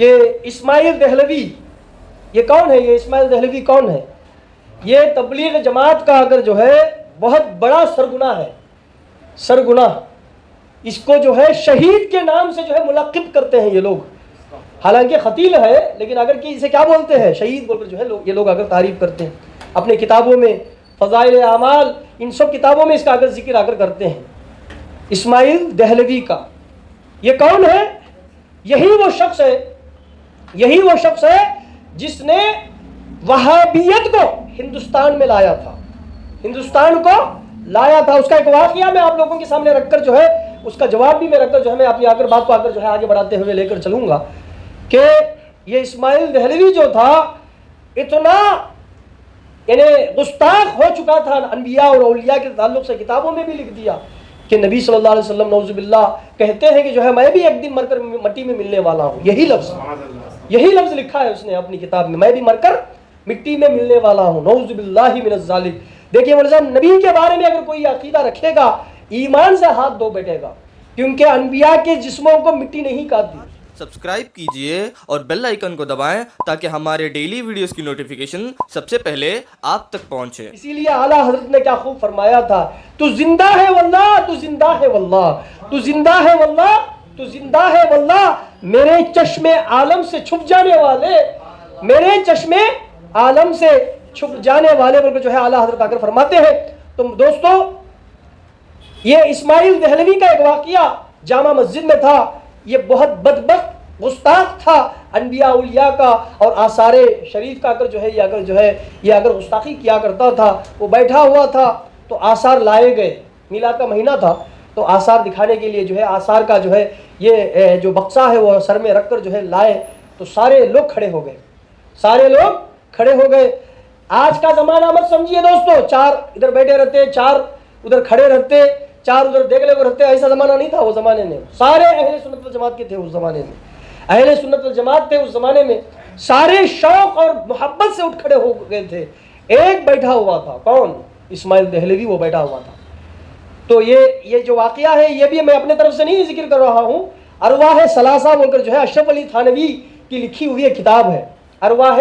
کہ اسماعیل دہلوی یہ کون ہے؟ یہ اسماعیل دہلوی کون ہے؟ یہ تبلیغ جماعت کا اگر جو ہے بہت بڑا سرگناہ ہے، سرگناہ. اس کو جو ہے شہید کے نام سے جو ہے ملقب کرتے ہیں یہ لوگ، حالانکہ قتیل ہے لیکن اگر کہ اسے کیا بولتے ہیں؟ شہید بول کر جو ہے یہ لوگ اگر تعریف کرتے ہیں اپنے کتابوں میں، فضائل اعمال ان سب کتابوں میں اس کا اگر ذکر اگر کرتے ہیں اسماعیل دہلوی کا. یہ کون ہے؟ یہی وہ شخص ہے جس نے وہابیت کو ہندوستان میں لایا تھا، ہندوستان کو لایا تھا. اس کا ایک واقعہ میں آپ لوگوں کے سامنے رکھ کر جو ہے اس کا جواب بھی میں رکھ کر جو ہے میں اپنی آگر بات کو آگر جو ہے آگے بڑھاتے ہوئے لے کر چلوں گا کہ یہ اسماعیل دہلوی جو تھا اتنا یعنی گستاخ ہو چکا تھا انبیاء اور اولیاء کے تعلق سے، کتابوں میں بھی لکھ دیا کہ نبی صلی اللہ علیہ وسلم نعوذ باللہ کہتے ہیں کہ جو ہے میں بھی ایک دن مر کر مٹی میں ملنے والا ہوں. یہی لفظ لکھا ہے اس نے اپنی کتاب میں، میں بھی مر کر مٹی میں ملنے والا ہوں. نعوذ باللہ من الظالم. دیکھیے مولانا صاحب، نبی کے بارے میں اگر کوئی عقیدہ رکھے گا ایمان سے ہاتھ دھو بیٹھے گا، کیونکہ انبیاء کے جسموں کو مٹی نہیں کاٹتی. سبسکرائب کیجئے اور بیل آئیکن کو دبائیں تاکہ ہمارے ڈیلی ویڈیوز کی نوٹیفیکیشن سب سے پہلے آپ تک پہنچے. اسی لیے اعلیٰ حضرت نے کیا خوب فرمایا تھا، تو زندہ ہے واللہ، تو زندہ ہے واللہ، تو زندہ ہے واللہ، تو زندہ ہے واللہ، میرے چشم عالم سے چھپ جانے والے، میرے چشم عالم سے چھپ جانے والے بول کے جو ہے اعلیٰ حضرت آ کر فرماتے ہیں. تو دوستو یہ اسماعیل دہلوی کا ایک واقعہ جامع مسجد میں تھا. یہ بہت بدبخت گستاخ تھا انبیاء اولیاء کا اور آثار شریف کا اگر جو ہے یہ اگر گستاخی کیا کرتا تھا. وہ بیٹھا ہوا تھا تو آثار لائے گئے، میلاد کا مہینہ تھا تو آثار دکھانے کے لیے جو ہے آثار کا جو ہے یہ جو بکسا ہے وہ سر میں رکھ کر جو ہے لائے تو سارے لوگ کھڑے ہو گئے، سارے لوگ کھڑے ہو گئے. آج کا زمانہ مت سمجھیے دوستو، چار ادھر بیٹھے رہتے، چار ادھر کھڑے رہتے، چار ادھر دیکھ لے رہتے، ایسا زمانہ نہیں تھا وہ زمانے میں. سارے اہل سنت والجماعت کے تھے اس زمانے میں، اہل سنت والجماعت تھے اس زمانے میں، سارے شوق اور محبت سے اٹھ کھڑے ہو گئے تھے. ایک بیٹھا ہوا تھا، کون؟ اسماعیل دہلوی، وہ بیٹھا ہوا تھا. تو یہ جو واقعہ ہے یہ بھی میں اپنے طرف سے نہیں ذکر کر رہا ہوں، ارواح ثلاثہ بول کر جو ہے اشرف علی تھانوی کی لکھی ہوئی کتاب ہے، ارواح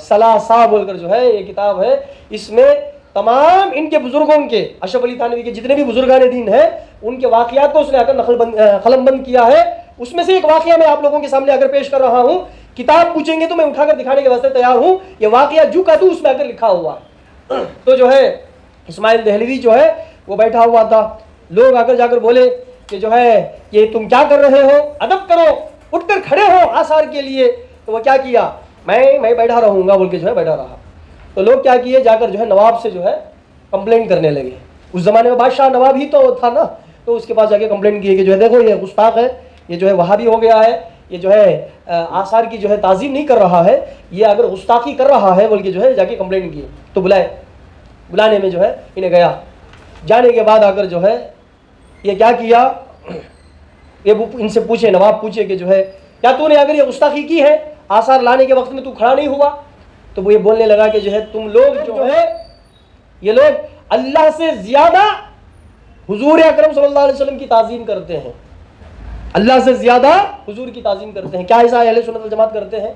ثلاثہ بول کر جو ہے یہ کتاب ہے. اس میں تمام ان کے بزرگوں کے، اشرف علی تھانوی کے جتنے بھی بزرگان دین ہیں ان کے واقعات کو اس نے آ کر قلم بند کیا ہے. اس میں سے ایک واقعہ میں آپ لوگوں کے سامنے اگر پیش کر رہا ہوں، کتاب پوچھیں گے تو میں اٹھا کر دکھانے کے واسطے تیار ہوں. یہ واقعہ جو کا تو اس میں آ کر لکھا ہوا ہے. تو جو ہے اسماعیل دہلوی جو ہے وہ بیٹھا ہوا تھا. لوگ آ کر جا کر بولے کہ جو ہے یہ تم کیا کر رہے ہو، ادب کرو، اٹھ کر کھڑے ہو آثار کے لیے. تو وہ کیا کیا، میں بیٹھا رہوں گا بول کے جو ہے بیٹھا رہا. تو لوگ کیا کیے، جا کر جو ہے نواب سے جو ہے کمپلین کرنے لگے. اس زمانے میں بادشاہ نواب ہی تو تھا نا، تو اس کے پاس جا کے کمپلین کیے کہ جو ہے دیکھو یہ گستاخ ہے، یہ جو ہے وہابی ہو گیا ہے، یہ جو ہے آثار کی جو ہے تعظیم نہیں کر رہا ہے، یہ اگر گستاخی کر رہا ہے بول کے جو ہے جا کے کمپلین کیے. تو بلانے میں جو ہے انہیں گیا. جانے کے بعد آ کر جو ہے یہ کیا کیا، یہ ان سے پوچھے، نواب پوچھے کہ جو ہے کیا تو نے اگر یہ گستاخی کی ہے، آثار لانے کے وقت میں تو کھڑا نہیں ہوا؟ تو وہ یہ بولنے لگا کہ جو ہے تم لوگ جو ہے یہ لوگ اللہ سے زیادہ حضور اکرم صلی اللہ علیہ وسلم کی تعظیم کرتے ہیں، اللہ سے زیادہ حضور کی تعظیم کرتے ہیں. کیا ایسا اہل سنت والجماعت کرتے ہیں؟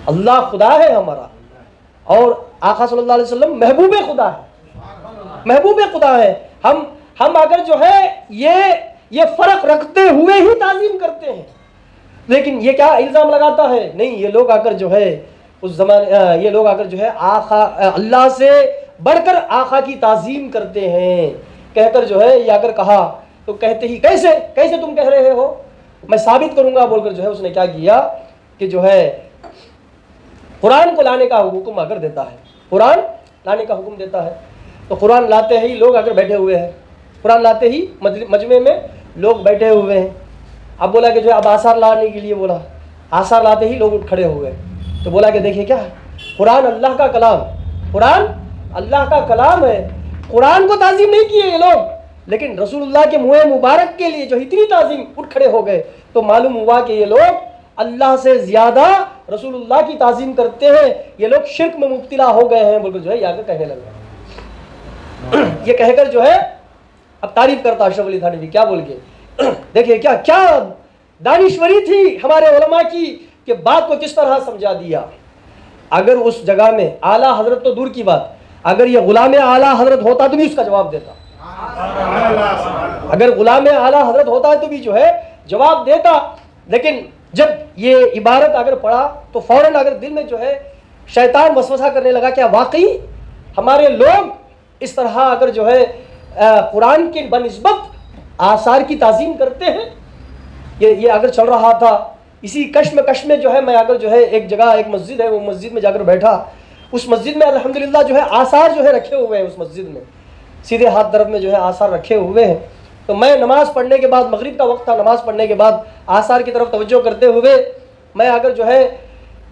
اللہ خدا ہے ہمارا اور آقا صلی اللہ علیہ وسلم محبوب خدا ہے، محبوب خدا ہے. ہم اگر جو ہے یہ فرق رکھتے ہوئے ہی تعظیم کرتے ہیں. لیکن یہ کیا الزام لگاتا ہے، نہیں یہ لوگ آ کر جو ہے اس زمانے یہ لوگ آ کر جو ہے آقا اللہ سے بڑھ کر آقا کی تعظیم کرتے ہیں کہہ کر جو ہے یہ اگر کہا تو کہتے ہی کیسے تم کہہ رہے ہو، میں ثابت کروں گا بول کر جو ہے اس نے کیا کیا کہ جو ہے قرآن کو لانے کا حکم اگر دیتا ہے، قرآن لانے کا حکم دیتا ہے. تو قرآن لاتے ہی لوگ اگر بیٹھے ہوئے ہیں، قرآن لاتے ہی مجمع میں لوگ بیٹھے ہوئے ہیں. اب بولا کہ جو ہے اب آثار لانے کے لیے بولا، آثار لاتے ہی لوگ اٹھ کھڑے ہوئے. تو بولا کہ دیکھیں کیا ہے، قرآن اللہ کا کلام، قرآن اللہ کا کلام ہے. قرآن کو تعظیم نہیں کیے یہ لوگ، لیکن رسول اللہ کے منہ مبارک کے لیے جو اتنی تعظیم اٹھ کھڑے ہو گئے. تو معلوم ہوا کہ یہ لوگ اللہ سے زیادہ رسول اللہ کی تعظیم کرتے ہیں، یہ لوگ شرک میں مبتلا ہو گئے ہیں بول کر جو ہے یہ آگے کہنے لگے. یہ کہہ کر جو ہے اب تعریف کرتا اشرف علی تھانوی کیا بول کے، دیکھیے کیا دانشوری تھی ہمارے علماء کی کہ بات کو کس طرح سمجھا دیا. اگر اس جگہ میں اعلیٰ حضرت تو دور کی بات، اگر یہ غلام اعلیٰ حضرت ہوتا تو بھی اس کا جواب دیتا. اگر غلام اعلیٰ حضرت ہوتا ہے تو بھی جو ہے جواب دیتا. لیکن جب یہ عبارت اگر پڑھا تو فوراً اگر دل میں جو ہے شیطان وسوسہ کرنے لگا کہ واقعی ہمارے لوگ اس طرح اگر جو ہے قرآن کے بنسبت آثار کی تعظیم کرتے ہیں. یہ اگر چل رہا تھا اسی کشمکش میں جو ہے میں اگر جو ہے ایک جگہ ایک مسجد ہے وہ مسجد میں جا کر بیٹھا. اس مسجد میں الحمدللہ جو ہے آثار جو ہے رکھے ہوئے ہیں. اس مسجد میں سیدھے ہاتھ طرف میں جو ہے آثار رکھے ہوئے ہیں. تو میں نماز پڑھنے کے بعد، مغرب کا وقت تھا، نماز پڑھنے کے بعد آثار کی طرف توجہ کرتے ہوئے میں اگر جو ہے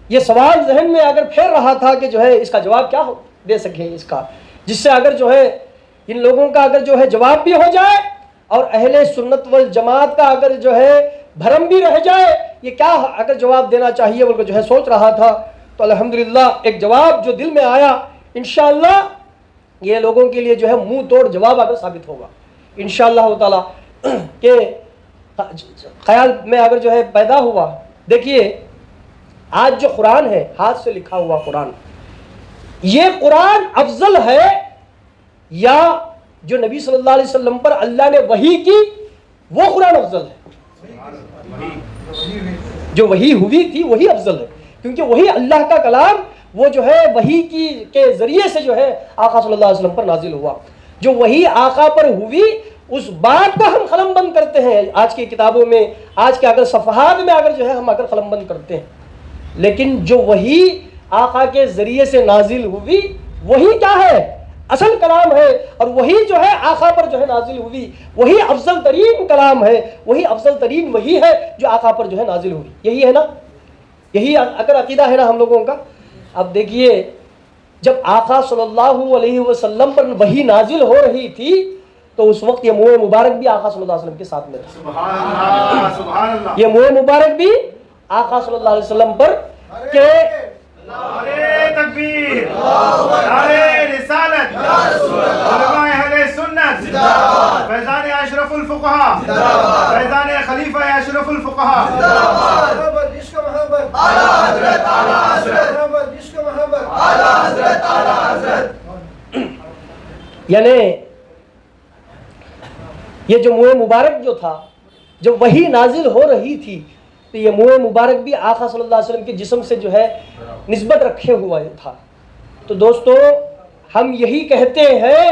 یہ سوال ذہن میں اگر پھیر رہا تھا کہ جو ہے اس کا جواب کیا دے سکیں اس کا، جس سے اگر جو ہے ان لوگوں کا اگر جو ہے جواب بھی ہو جائے اور اہل سنت والجماعت کا اگر جو ہے بھرم بھی رہ جائے. یہ کیا اگر جواب دینا چاہیے بول کے جو ہے سوچ رہا تھا. تو الحمدللہ ایک جواب جو دل میں آیا انشاءاللہ یہ لوگوں کے لیے جو ہے منہ توڑ جواب اگر ثابت ہوگا انشاءاللہ تعالی کہ خیال میں اگر جو ہے پیدا ہوا. دیکھیے آج جو قرآن ہے، ہاتھ سے لکھا ہوا قرآن، یہ قرآن افضل ہے یا جو نبی صلی اللہ علیہ وسلم پر اللہ نے وحی کی وہ قرآن افضل ہے؟ جو وحی ہوئی تھی وہی افضل ہے، کیونکہ وہی اللہ کا کلام وہ جو ہے وحی کے ذریعے سے جو ہے آقا صلی اللہ علیہ وسلم پر نازل ہوا. جو وحی آقا پر ہوئی اس بات کو ہم قلم بند کرتے ہیں آج کی کتابوں میں، آج کے اگر صفحات میں اگر جو ہے ہم اگر قلم بند کرتے ہیں. لیکن جو وحی آقا کے ذریعے سے نازل ہوئی وہی کیا ہے؟ اصل کلام ہے. اور وہی جو ہے آقا پر جو ہے نازل ہوئی وہی افضل ترین کلام ہے، وہی افضل ترین وحی ہے جو آقا پر جو ہے نازل ہوئی. یہی ہے نا، یہی اگر عقیدہ ہے نا ہم لوگوں کا. اب دیکھیے جب آقا صلی اللہ علیہ وسلم پر وحی نازل ہو رہی تھی تو اس وقت یہ منہ مبارک بھی آقا صلی اللہ علیہ وسلم کے ساتھ میں تھا. سبحان اللہ. یہ منہ مبارک بھی آقا صلی اللہ علیہ وسلم پر کہ نعرے تکبیر، نعرے رسالت، علماء اہل سنت، فیضان اشرف الفقہا، فیضان خلیفہ اشرف الفقہا، عشق محبت، اعلیٰ حضرت، اعلیٰ حضرت، عشق محبت، اعلیٰ حضرت، اعلیٰ حضرت. یعنی یہ جو منہ مبارک جو تھا جب وحی نازل ہو رہی تھی تو یہ منہ مبارک بھی آقا صلی اللہ علیہ وسلم کے جسم سے جو ہے نسبت رکھے ہوا تھا. تو دوستو ہم یہی کہتے ہیں،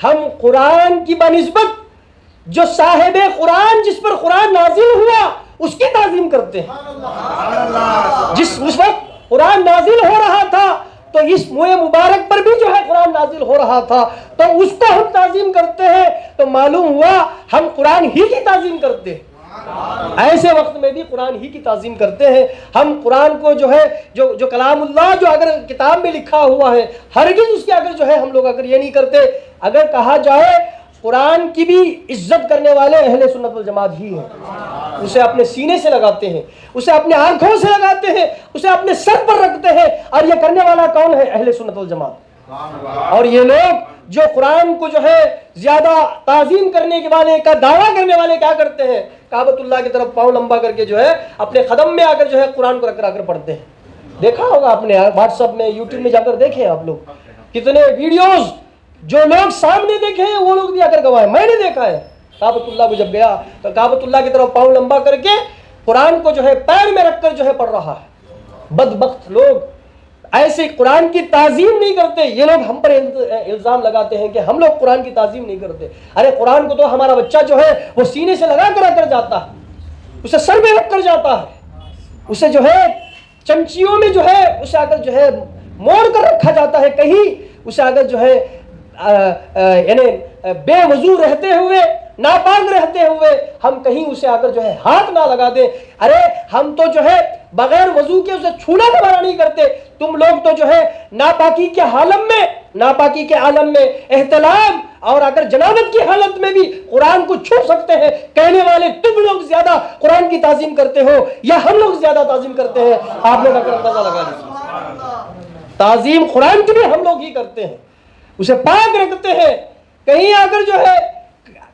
ہم قرآن کی بنسبت جو صاحب قرآن جس پر قرآن نازل ہوا اس کی تعظیم کرتے ہیں. جس اس وقت قرآن نازل ہو رہا تھا تو اس منہ مبارک پر بھی جو ہے قرآن نازل ہو رہا تھا تو اس کو ہم تعظیم کرتے ہیں. تو معلوم ہوا ہم قرآن ہی کی تعظیم کرتے ہیں. ایسے وقت میں بھی قرآن ہی کی تعظیم کرتے ہیں. ہم قرآن کو جو ہے جو کلام اللہ جو اگر کتاب میں لکھا ہوا ہے ہرگز اس کی اگر جو ہے ہم لوگ اگر یہ نہیں کرتے. اگر کہا جائے قرآن کی بھی عزت کرنے والے اہل سنت والجماعت ہی ہیں. اسے اپنے سینے سے لگاتے ہیں، اسے اپنے آنکھوں سے لگاتے ہیں، اسے اپنے سر پر رکھتے ہیں. اور یہ کرنے والا کون ہے؟ اہل سنت والجماعت. اور یہ لوگ جو قرآن کو جو ہے زیادہ تعظیم کرنے کے والے کا دعویٰ کرنے والے کیا کرتے ہیں؟ کعبۃ اللہ کی طرف پاؤں لمبا کر کے جو ہے اپنے قدم میں آ کر جو ہے قرآن کو رکھ کر پڑھتے ہیں. دیکھا ہوگا آپ نے واٹس ایپ میں، یوٹیوب میں جا کر دیکھیں آپ لوگ کتنے ویڈیوز جو لوگ سامنے دیکھے ہیں وہ لوگ بھی آ کر گوائے. میں نے دیکھا ہے کعبۃ اللہ کو جب گیا تو کعبۃ اللہ کی طرف پاؤں لمبا کر کے قرآن کو جو ہے پیر میں رکھ کر جو ہے پڑھ رہا ہے. بدبخت لوگ ایسے قرآن کی تعظیم نہیں کرتے. یہ لوگ ہم پر الزام لگاتے ہیں کہ ہم لوگ قرآن کی تعظیم نہیں کرتے. ارے قرآن کو تو ہمارا بچہ جو ہے وہ سینے سے لگا کر جاتا ہے، اسے سر میں رکھ کر جاتا ہے، اسے جو ہے چمچیوں میں جو ہے اسے اگر جو ہے موڑ کر رکھا جاتا ہے. کہیں اسے اگر جو ہے یعنی بے وضو رہتے ہوئے، ناپاک رہتے ہوئے ہم کہیں اسے اگر جو ہے ہاتھ نہ لگا دیں. ارے ہم تو جو ہے بغیر وضو کے اسے چھونا دوبارہ نہیں کرتے. تم لوگ تو جو ہے ناپاکی کے عالم میں احتلام اور اگر جنابت کی حالت میں بھی قرآن کو چھو سکتے ہیں. کہنے والے تم لوگ زیادہ قرآن کی تعظیم کرتے ہو یا ہم لوگ زیادہ تعظیم کرتے ہیں؟ آپ لوگ اگر اندازہ لگا لیجیے. تعظیم قرآن کی بھی ہم لوگ ہی کرتے ہیں، اسے پاک رکھتے ہیں. کہیں اگر جو ہے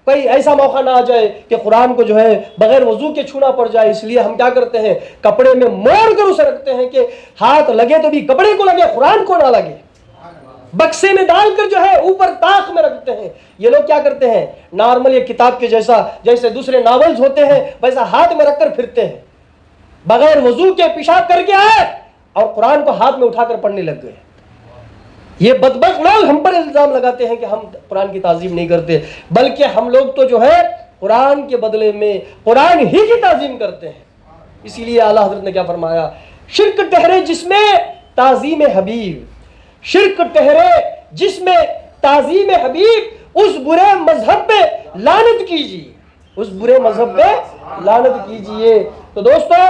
کوئی ایسا موقع نہ آ جائے کہ قرآن کو جو ہے بغیر وضو کے چھونا پڑ جائے، اس لیے ہم کیا کرتے ہیں، کپڑے میں موڑ کر اسے رکھتے ہیں کہ ہاتھ لگے تو بھی کپڑے کو لگے، قرآن کو نہ لگے، بکسے میں ڈال کر جو ہے اوپر طاق میں رکھتے ہیں۔ یہ لوگ کیا کرتے ہیں، نارمل یہ کتاب کے جیسے دوسرے ناولز ہوتے ہیں ویسا ہاتھ میں رکھ کر پھرتے ہیں، بغیر وضو کے پیشاب کر کے آئے اور قرآن کو ہاتھ میں اٹھا کر پڑھنے لگ گئے۔ یہ بدبخت لوگ ہم پر الزام لگاتے ہیں کہ ہم قرآن کی تعظیم نہیں کرتے، بلکہ ہم لوگ تو جو ہے قرآن کے بدلے میں قرآن ہی کی تعظیم کرتے ہیں۔ اسی لیے اعلیٰ حضرت نے کیا فرمایا، شرک ٹھہرے جس میں تعظیم حبیب، شرک ٹھہرے جس میں تعظیم حبیب، اس برے مذہب پہ لعنت کیجیے، اس برے مذہب پہ لعنت کیجیے۔ تو دوستو